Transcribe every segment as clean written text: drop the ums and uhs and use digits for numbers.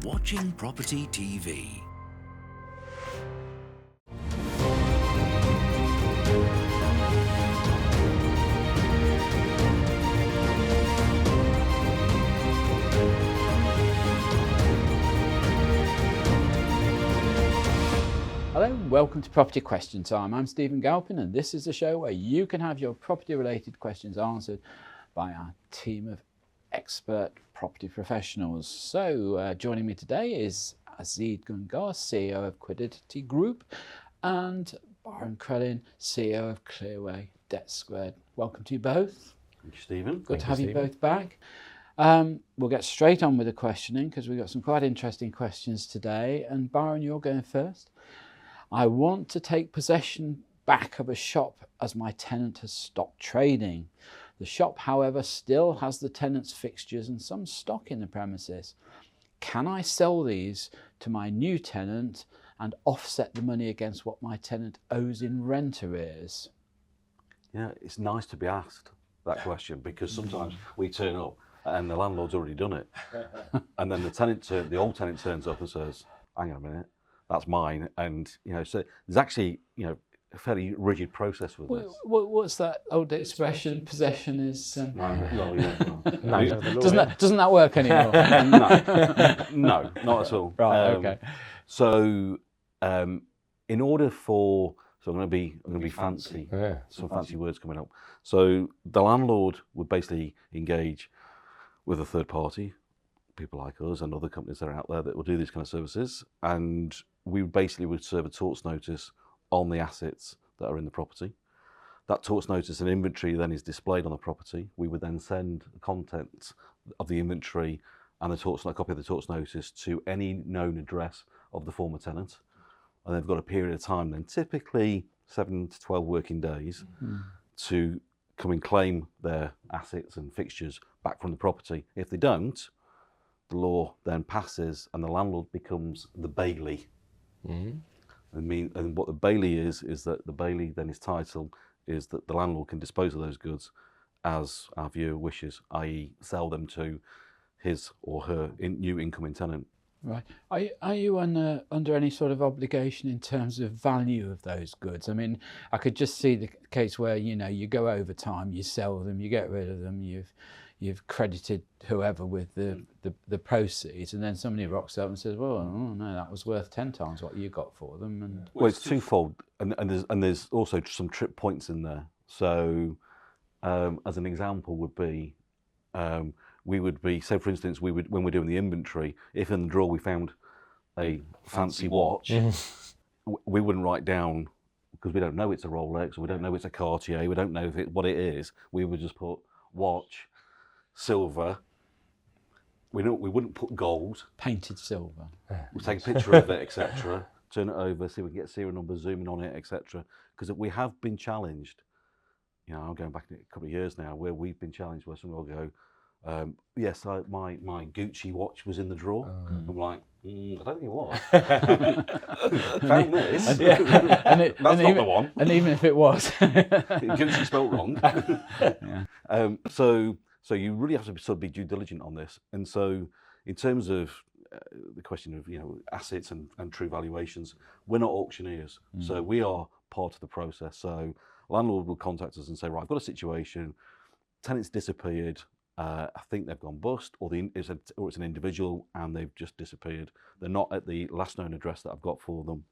watching Property TV. Hello, welcome to Property Question Time. I'm Stephen Galpin, and this is a show where you can have your property-related questions answered by our team of expert property professionals. So, joining me today is Azid Gungah, CEO of Quiddity Group, and Byron Crellin, CEO of Clearway Debt Squared. Welcome to you both. Thank you, Stephen. Good to have you both back. We'll get straight on with the questioning because we've got some quite interesting questions today. And Byron, you're going first. I want to take possession back of a shop as my tenant has stopped trading. The shop, however, still has the tenant's fixtures and some stock in the premises. Can I sell these to my new tenant and offset the money against what my tenant owes in rent arrears? Yeah, it's nice to be asked that question because sometimes we turn up and the landlord's already done it. And then the old tenant turns up and says, hang on a minute, that's mine. And, so there's actually, a fairly rigid process with this. What's that old expression? Possession is... Doesn't that work anymore? No, not at all. Right, okay. So, in order for... So I'm going to be fancy. Yeah. Some fancy words coming up. So the landlord would basically engage with a third party, people like us and other companies that are out there that will do these kind of services, and we basically would serve a torts notice on the assets that are in the property. That torts notice and inventory then is displayed on the property. We would then send the contents of the inventory and a copy of the torts notice to any known address of the former tenant. And they've got a period of time then, typically 7 to 12 working days, to come and claim their assets and fixtures back from the property. If they don't, the law then passes and the landlord becomes the bailey. And what the bailey is that the bailey then his title is that the landlord can dispose of those goods as our viewer wishes, i.e. sell them to his or her new incoming tenant. Right. Are you under any sort of obligation in terms of value of those goods? I mean, I could just see the case where, you go over time, you sell them, you get rid of them, you've credited whoever with the proceeds, and then somebody rocks up and says, well, no, that was worth 10 times what you got for them. And well, it's twofold, and there's also some trip points in there. So, as an example would be, we would be, say for instance, when we're doing the inventory, if in the drawer we found a fancy watch, we wouldn't write down, because we don't know it's a Rolex, or we don't know it's a Cartier, we don't know what it is. We would just put watch, silver. We wouldn't put gold. Painted silver. We'll take a picture of it, etc. Turn it over, see if we can get serial numbers, zoom in on it, etc. Because we have been challenged. I'm going back a couple of years now where we've been challenged where someone will go, yes, my Gucci watch was in the drawer. I'm like, I don't think it was. Found this. That's not the one. And even if it was, Gucci spelled wrong. So you really have to sort of be due diligent on this. And so, in terms of the question of assets and true valuations, we're not auctioneers. So we are part of the process. So landlord will contact us and say, right, I've got a situation. Tenant's disappeared. I think they've gone bust, or it's an individual and they've just disappeared. They're not at the last known address that I've got for them.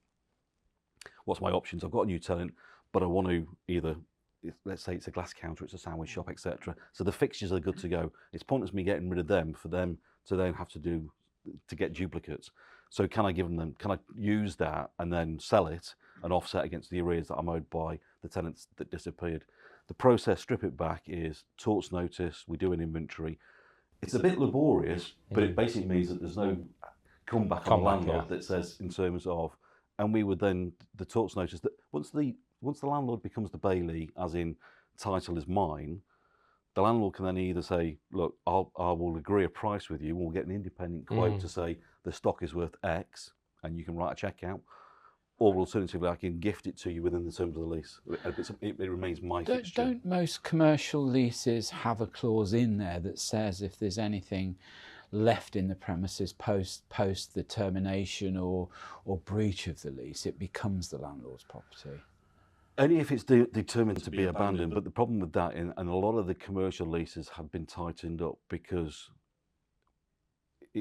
What's my options? I've got a new tenant, but I want to either, let's say it's a glass counter, it's a sandwich shop, etc. So the fixtures are good to go. It's pointless me getting rid of them for them to then have to get duplicates. So can I use that and then sell it and offset against the arrears that I'm owed by the tenants that disappeared? The process, strip it back, is torts notice, we do an inventory. It's a bit laborious, but it basically means that there's no comeback on the landlord that says in terms of, and we would then, the torts notice, that once the landlord becomes the bailey, as in title is mine, the landlord can then either say, look, I will agree a price with you, and we'll get an independent quote to say the stock is worth X, and you can write a check out. Or alternatively, I can gift it to you within the terms of the lease. It remains my fixture. Don't most commercial leases have a clause in there that says if there's anything left in the premises post the termination or breach of the lease, it becomes the landlord's property. Only if it's determined to be abandoned. But the problem with that, and a lot of the commercial leases have been tightened up because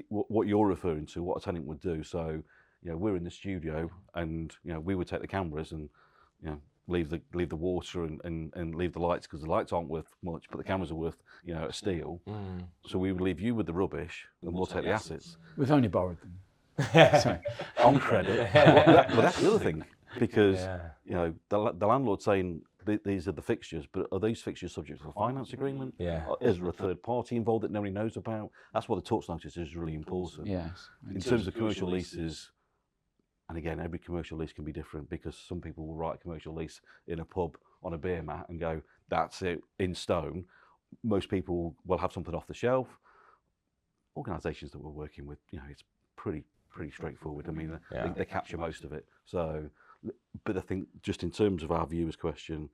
what you're referring to, what a tenant would do. So, we're in the studio, and we would take the cameras and leave the water and leave the lights, because the lights aren't worth much, but the cameras are worth a steal. So we would leave you with the rubbish, and we'll take the assets. We've only borrowed them. Sorry. On credit. Well, that's the other thing, because the landlord's saying these are the fixtures, but are these fixtures subject to a finance agreement? Is there a third party involved that nobody knows about? That's why the touch notice is really important. Yes. In terms of commercial leases, and again, every commercial lease can be different, because some people will write a commercial lease in a pub on a beer mat and go, that's it, in stone. Most people will have something off the shelf. Organisations that we're working with, it's pretty straightforward. I mean, they capture most of it. So, but I think just in terms of our viewers' question,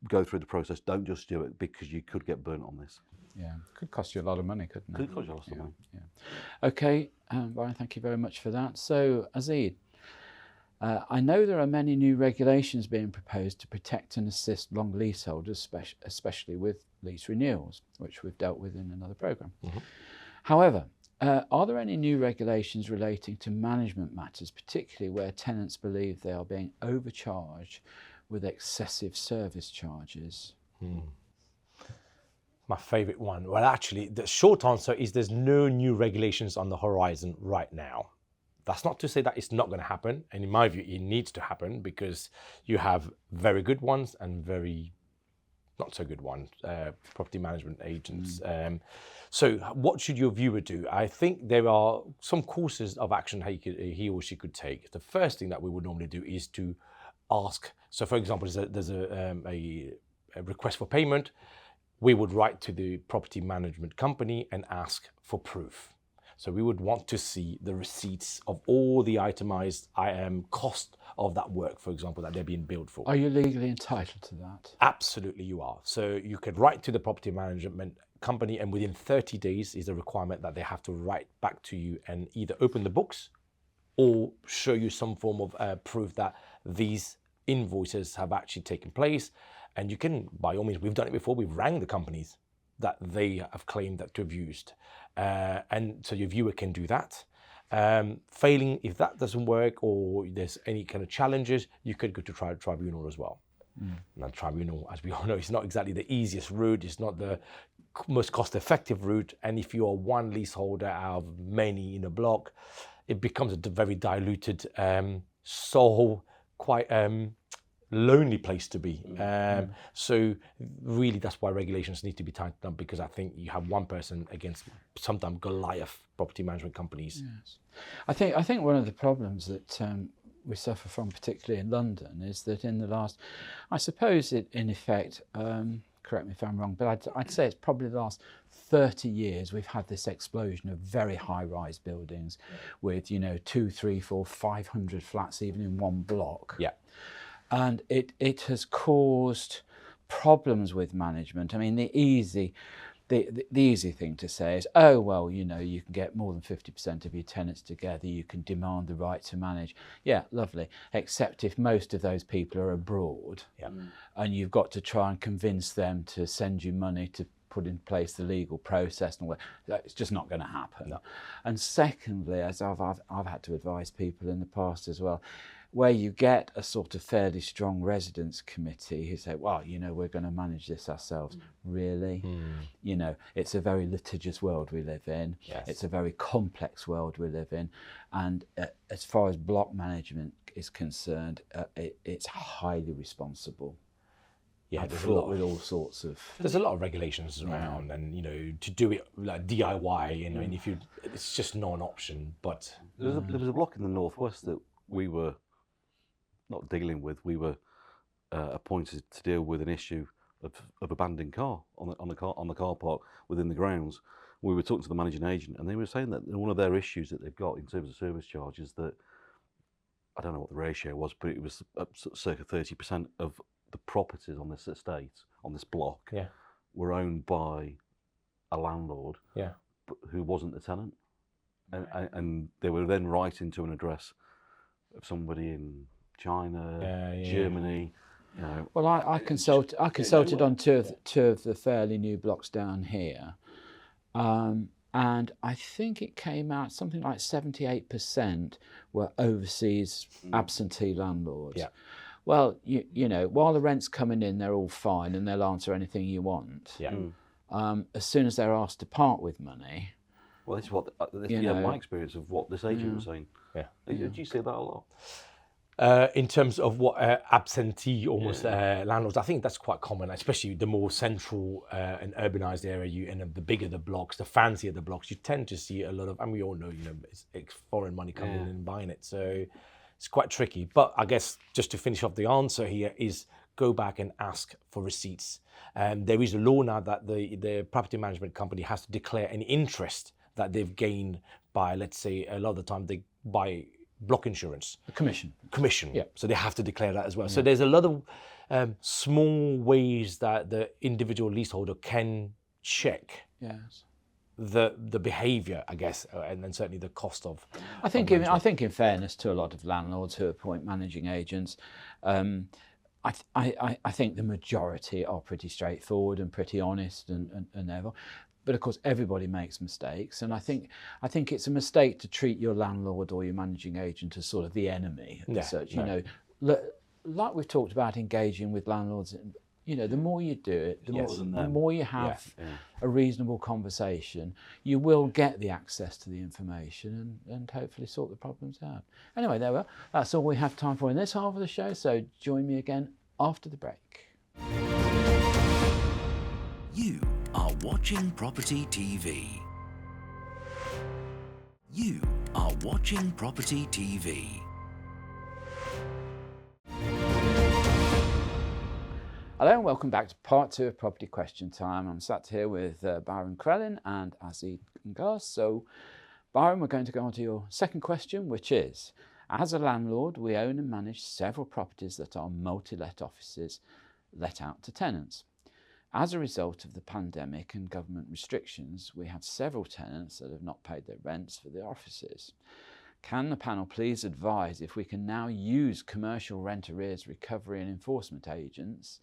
go through the process. Don't just do it, because you could get burnt on this. Yeah, could cost you a lot of money, couldn't it? Could cost you a lot of money. Yeah. Okay, Byron, thank you very much for that. So, Azid, I know there are many new regulations being proposed to protect and assist long leaseholders, especially with lease renewals, which we've dealt with in another programme. However, are there any new regulations relating to management matters, particularly where tenants believe they are being overcharged with excessive service charges? My favourite one. Well, actually, the short answer is there's no new regulations on the horizon right now. That's not to say that it's not going to happen. And in my view, it needs to happen, because you have very good ones and very not so good ones, property management agents. So what should your viewer do? I think there are some courses of action he or she could take. The first thing that we would normally do is to ask. So for example, there's a request for payment. We would write to the property management company and ask for proof. So we would want to see the receipts of all the itemized cost of that work, for example, that they're being billed for. Are you legally entitled to that? Absolutely, you are. So you could write to the property management company, and within 30 days is a requirement that they have to write back to you and either open the books or show you some form of proof that these invoices have actually taken place. And you can, by all means, we've done it before, we've rang the companies that they have claimed that to have used. And so your viewer can do that. Failing, if that doesn't work or there's any kind of challenges, you could go to tribunal as well. Now, tribunal, as we all know, is not exactly the easiest route. It's not the most cost-effective route. And if you are one leaseholder out of many in a block, it becomes a very diluted, quite lonely place to be. So really, that's why regulations need to be tightened up, because I think you have one person against sometimes Goliath property management companies. Yes, I think one of the problems that we suffer from, particularly in London, is that in the last, I suppose in effect, correct me if I'm wrong, but I'd say it's probably the last 30 years we've had this explosion of very high-rise buildings with 2, 3, 4, 500 flats even in one block. Yeah. And it has caused problems with management. I mean, the easy thing to say is, oh, well, you can get more than 50% of your tenants together, you can demand the right to manage. Yeah, lovely. Except if most of those people are abroad, and you've got to try and convince them to send you money to put in place the legal process and all that, it's just not going to happen. No. And secondly, as I've had to advise people in the past as well, where you get a sort of fairly strong residents committee who say, well, we're going to manage this ourselves. Really? It's a very litigious world we live in. Yes. It's a very complex world we live in. And as far as block management is concerned, it's highly responsible. Yeah, there's with all sorts of. There's a lot of regulations around, and to do it like DIY, and if it's just not an option. But there was a block in the northwest that we were not dealing with. We were appointed to deal with an issue of abandoned car on the car park within the grounds. We were talking to the managing agent, and they were saying that one of their issues that they've got in terms of service charges, that I don't know what the ratio was, but it was circa 30% of the properties on this estate, on this block, were owned by a landlord. Yeah. who wasn't the tenant, and they were then writing to an address of somebody in China, Germany. You know, well, I consulted on two of the fairly new blocks down here, and I think it came out something like 78% were overseas absentee landlords. Yeah. Well, you know, while the rent's coming in, they're all fine and they'll answer anything you want. Yeah. As soon as they're asked to part with money. well, this is what my experience of what this agent was saying. Yeah. Do you see that a lot? In terms of what absentee almost landlords, I think that's quite common, especially the more central and urbanized area and the bigger the blocks, the fancier the blocks, you tend to see a lot of, and we all know, you know, it's foreign money coming in and buying it. So it's quite tricky. But I guess just to finish off the answer here is go back and ask for receipts. There is a law now that the property management company has to declare any interest that they've gained by, let's say, a lot of the time they buy block insurance. The commission. Yeah. So they have to declare that as well. So there's a lot of small ways that the individual leaseholder can check the behaviour, I guess, and then certainly the cost of. I think in fairness to a lot of landlords who appoint managing agents, I think the majority are pretty straightforward and pretty honest and ever. But of course, everybody makes mistakes, and I think it's a mistake to treat your landlord or your managing agent as sort of the enemy. You know, like we've talked about engaging with landlords. You know, the more you do it, the more you have a reasonable conversation, you will get the access to the information and hopefully sort the problems out. Anyway, there we are. That's all we have time for in this half of the show. So join me again after the break. You are watching Property TV. You are watching Property TV. Hello and welcome back to part 2 of Property Question Time. I'm sat here with Byron Crellin and Azid Gungah. So, Byron, we're going to go on to your second question, which is, as a landlord, we own and manage several properties that are multi-let offices let out to tenants. As a result of the pandemic and government restrictions, we have several tenants that have not paid their rents for their offices. Can the panel please advise if we can now use commercial rent arrears recovery and enforcement agents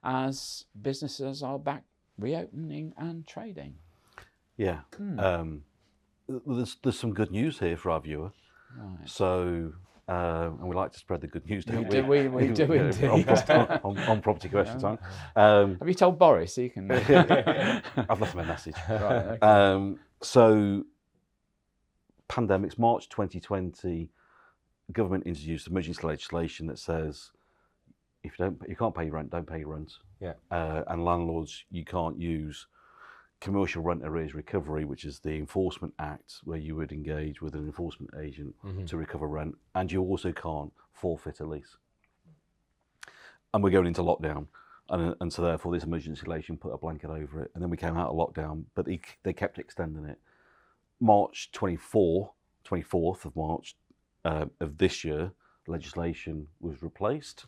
as businesses are back reopening and trading? Yeah. There's some good news here for our viewer. Right. So, and we like to spread the good news, don't we? We do indeed. on Property Question Time. Have you told Boris? He can. I've left him a message. Right, okay. So, pandemics, March 2020, government introduced emergency legislation that says if you can't pay your rent, don't pay your rent. Yeah. And landlords, you can't use commercial rent arrears recovery, which is the enforcement act where you would engage with an enforcement agent to recover rent, and you also can't forfeit a lease. And we're going into lockdown, and so therefore this emergency legislation put a blanket over it, and then we came out of lockdown, but they kept extending it. March 24th of March of this year, legislation was replaced,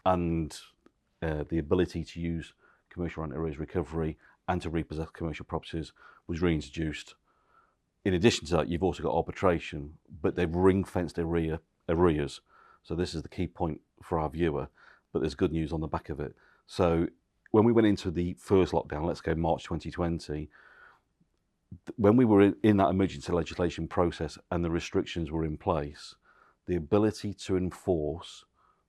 and the ability to use commercial rent arrears recovery and to repossess commercial properties was reintroduced. In addition to that, you've also got arbitration, but they've ring-fenced arrears. So this is the key point for our viewer, but there's good news on the back of it. So when we went into the first lockdown, let's go March 2020, when we were in that emergency legislation process and the restrictions were in place, the ability to enforce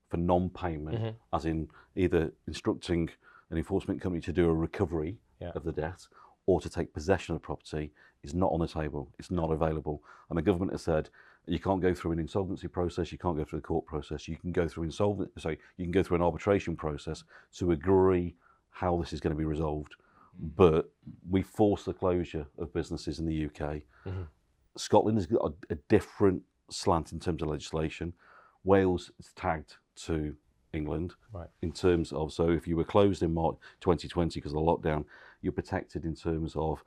for non-payment, as in either instructing an enforcement company to do a recovery of the debt or to take possession of the property, is not on the table. It's not available. And the government has said you can't go through an insolvency process, you can't go through the court process, you can go through you can go through an arbitration process to agree how this is going to be resolved. But we force the closure of businesses in the UK. Scotland has got a different slant in terms of legislation. Wales is tagged to England in terms of, so if you were closed in March 2020 because of the lockdown, you're protected in terms of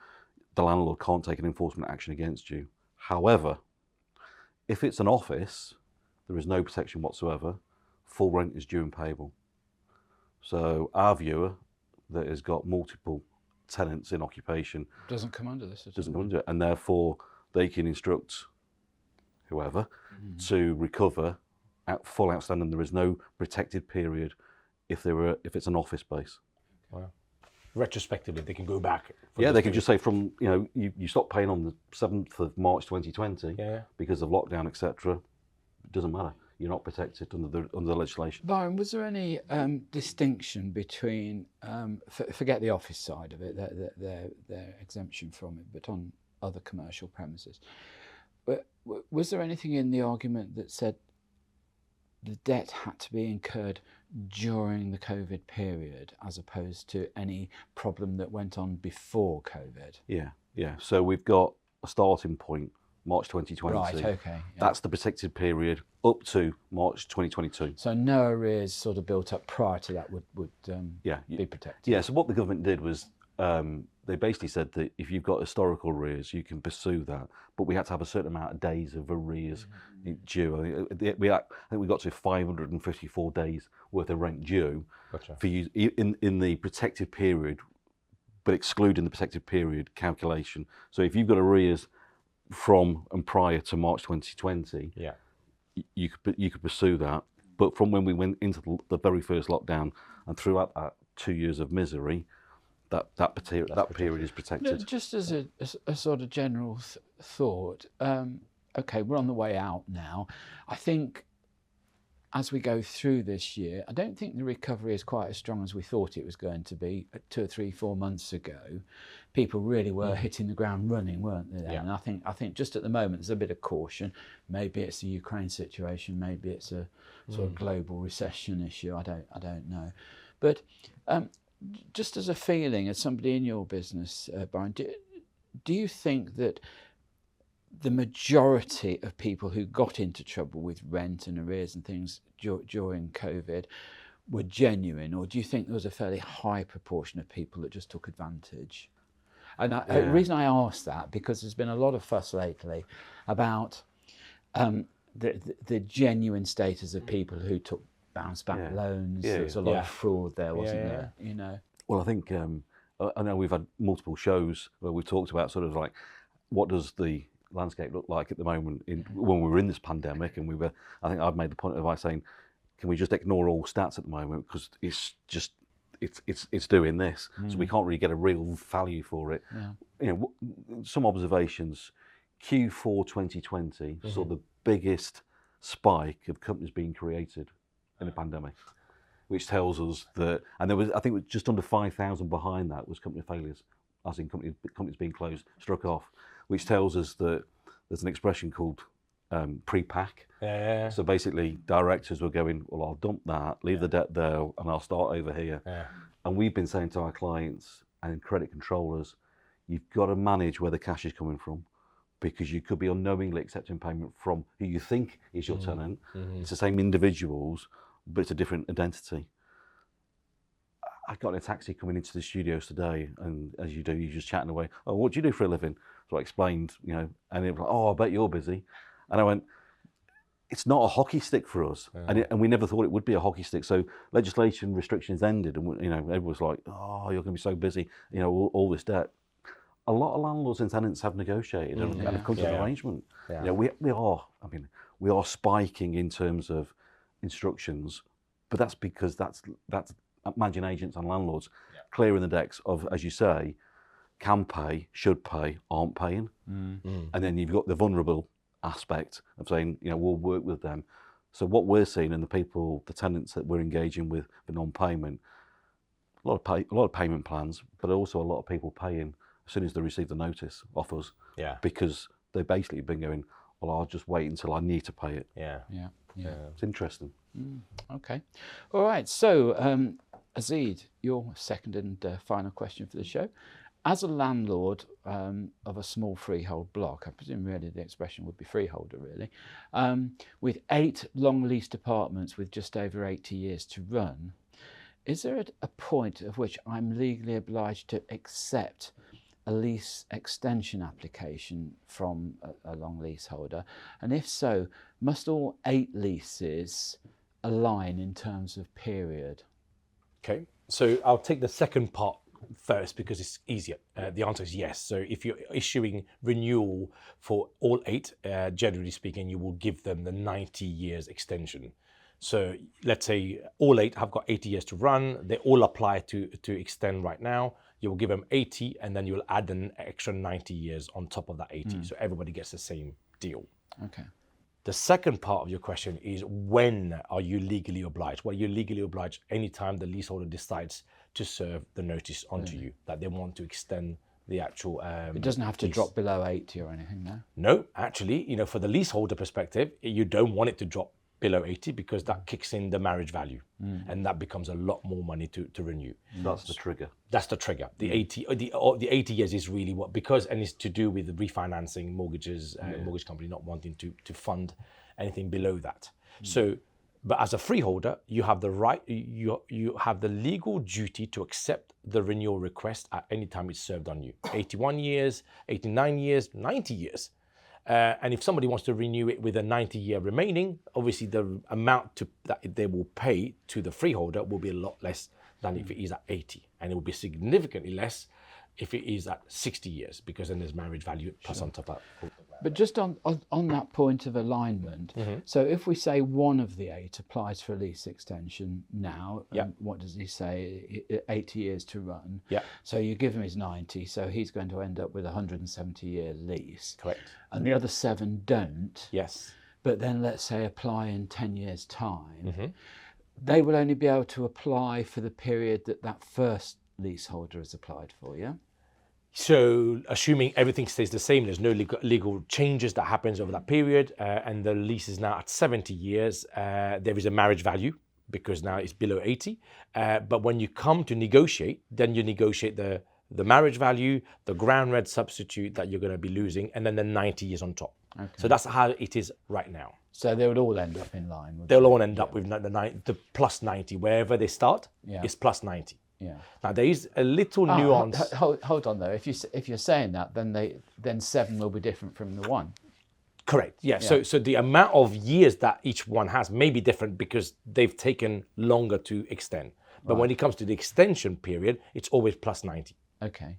the landlord can't take an enforcement action against you. However, if it's an office, there is no protection whatsoever. Full rent is due and payable. So our viewer that has got multiple tenants in occupation Doesn't come under this. doesn't come under it, and therefore they can instruct whoever to recover full outstanding. There is no protected period if it's an office space. Wow. Retrospectively, they can go back. Yeah, they can just say from you stop paying on the 7th of March 2020 because of lockdown, etc. It doesn't matter. You're not protected under the legislation. Byron, was there any distinction between, forget the office side of it, their exemption from it, but on other commercial premises, was there anything in the argument that said the debt had to be incurred during the COVID period as opposed to any problem that went on before COVID? Yeah. So we've got a starting point, March 2020. Right, okay. Yeah. That's the protected period up to March 2022. So no arrears sort of built up prior to that would be protected? Yeah, so what the government did was they basically said that if you've got historical arrears, you can pursue that, but we had to have a certain amount of days of arrears due. I think we got to 554 days worth of rent due for you in the protected period, but excluding the protected period calculation. So if you've got arrears from and prior to March 2020, you could pursue that. But from when we went into the very first lockdown and throughout that 2 years of misery, that period is protected. Just as a sort of general thought, okay, we're on the way out now. I think as we go through this year, I don't think the recovery is quite as strong as we thought it was going to be 2 or 3, 4 months ago. People really were hitting the ground running, weren't they? And I think just at the moment there's a bit of caution. Maybe it's the Ukraine situation. Maybe it's a sort of global recession issue. I don't know. But just as a feeling, as somebody in your business, Byron, do you think that the majority of people who got into trouble with rent and arrears and things during COVID were genuine, or do you think there was a fairly high proportion of people that just took advantage? And the reason I ask that, because there's been a lot of fuss lately about the genuine status of people who took bounce back loans. There was a lot of fraud there, wasn't there? You know. Well, I think I know we've had multiple shows where we've talked about sort of like what does the landscape look like at the moment when we were in this pandemic, and I think I've made the point of saying, can we just ignore all stats at the moment because it's just it's doing this, so we can't really get a real value for it. Some observations. Q4 2020 saw the biggest spike of companies being created in the pandemic, which tells us that, and there was, I think, it was just under 5,000 behind that was company failures, as in companies being closed, struck off, which tells us that there's an expression called pre-pack. So basically, directors were going, well, I'll dump that, leave the debt there, and I'll start over here. And we've been saying to our clients and credit controllers, you've got to manage where the cash is coming from, because you could be unknowingly accepting payment from who you think is your tenant. It's the same individuals, but it's a different identity. I got in a taxi coming into the studios today, and as you do, you're just chatting away. Oh, what do you do for a living? So I explained, and it was like, oh, I bet you're busy. And I went, it's not a hockey stick for us, and we never thought it would be a hockey stick. So legislation restrictions ended, and everyone was like, oh, you're going to be so busy, all this debt. A lot of landlords and tenants have negotiated and have come to an arrangement. We are spiking in terms of instructions, but that's because that's managing agents and landlords clearing the decks of, as you say, can pay, should pay, aren't paying. And then you've got the vulnerable aspect of saying, we'll work with them. So what we're seeing, and the tenants that we're engaging with for non-payment, a lot of payment plans, but also a lot of people paying as soon as they receive the notice off us, because they've basically been going, well, I'll just wait until I need to pay it. It's interesting. Okay. All right. So, Azid, your second and final question for the show. As a landlord of a small freehold block, I presume really the expression would be freeholder really, with 8 long leased apartments with just over 80 years to run, is there a point at which I'm legally obliged to accept a lease extension application from a long leaseholder? And if so, must all 8 leases align in terms of period? Okay, so I'll take the second part first because it's easier. The answer is yes. So if you're issuing renewal for all 8, generally speaking, you will give them the 90 years extension. So let's say all 8 have got 80 years to run. They all apply to extend right now. You will give them 80, and then you'll add an extra 90 years on top of that 80. So everybody gets the same deal. Okay. The second part of your question is, when are you legally obliged? Well, you're legally obliged anytime the leaseholder decides to serve the notice onto you that they want to extend the actual It doesn't have to lease. drop below 80 or anything, no? No, actually, for the leaseholder perspective, you don't want it to drop below 80 because that kicks in the marriage value, and that becomes a lot more money to renew. That's the trigger. That's the trigger. The 80 years is really what, because, and it's to do with the refinancing mortgages, mortgage company not wanting to fund anything below that. So, but as a freeholder, you have the right, you have the legal duty to accept the renewal request at any time it's served on you. 81 years, 89 years, 90 years. And if somebody wants to renew it with a 90-year remaining, obviously the amount that they will pay to the freeholder will be a lot less than if it is at 80. And it will be significantly less if it is at 60 years, because then there's marriage value plus on top of that. But just on that point of alignment, so if we say one of the 8 applies for a lease extension now, what does he say? 80 years to run. Yeah. So you give him his 90, so he's going to end up with a 170-year lease. Correct. And the other 7 don't. Yes. But then let's say apply in 10 years' time. They will only be able to apply for the period that first leaseholder has applied for, yeah? So assuming everything stays the same, there's no legal changes that happens over that period, and the lease is now at 70 years, there is a marriage value because now it's below 80. But when you come to negotiate, then you negotiate the marriage value, the ground rent substitute that you're going to be losing, and then the 90 years on top. Okay. So that's how it is right now. So they would all end up in line with They'll all end up with the plus 90. Wherever they start, it's plus 90. Yeah. Now there is a little nuance. Hold on though. If you're saying that, then 7 will be different from the 1. Correct. Yeah. So the amount of years that each one has may be different because they've taken longer to extend. But when it comes to the extension period, it's always plus 90. Okay.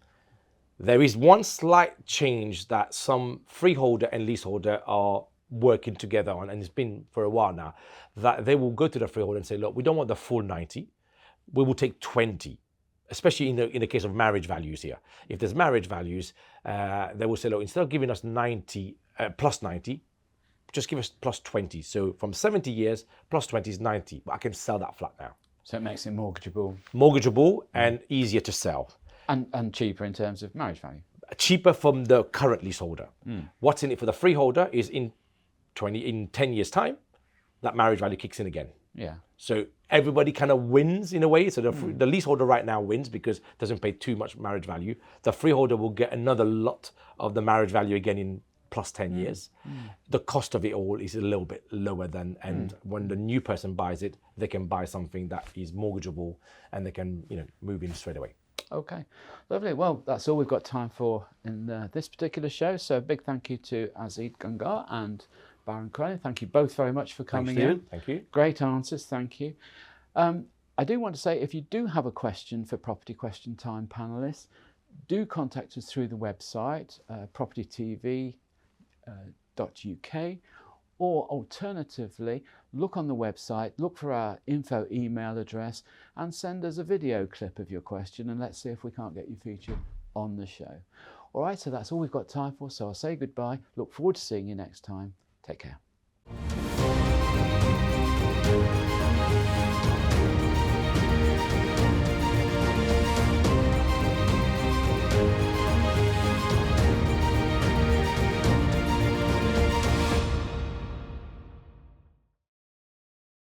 There is one slight change that some freeholder and leaseholder are working together on, and it's been for a while now, that they will go to the freeholder and say, look, we don't want the full 90. We will take 20, especially in the case of marriage values here. If there's marriage values, they will say, look, instead of giving us 90 plus 90, just give us plus 20. So from 70 years, plus 20 is 90, but I can sell that flat now. So it makes it mortgageable. Mortgageable and easier to sell. And cheaper in terms of marriage value. Cheaper from the current leaseholder. What's in it for the freeholder is in 10 years' time, that marriage value kicks in again. Yeah. So everybody kind of wins in a way. So the leaseholder right now wins because it doesn't pay too much marriage value. The freeholder will get another lot of the marriage value again in plus 10 years. The cost of it all is a little bit lower than, and when the new person buys it, they can buy something that is mortgageable and they can, move in straight away. Okay, lovely. Well, that's all we've got time for in this particular show. So a big thank you to Azid Gungah and Byron Crellin. Thank you both very much for coming in. Thank you. Great answers, thank you. I do want to say, if you do have a question for Property Question Time panellists, do contact us through the website, propertytv.uk, or alternatively, look on the website, look for our info email address and send us a video clip of your question, and let's see if we can't get you featured on the show. All right, so that's all we've got time for, so I'll say goodbye. Look forward to seeing you next time. Take care.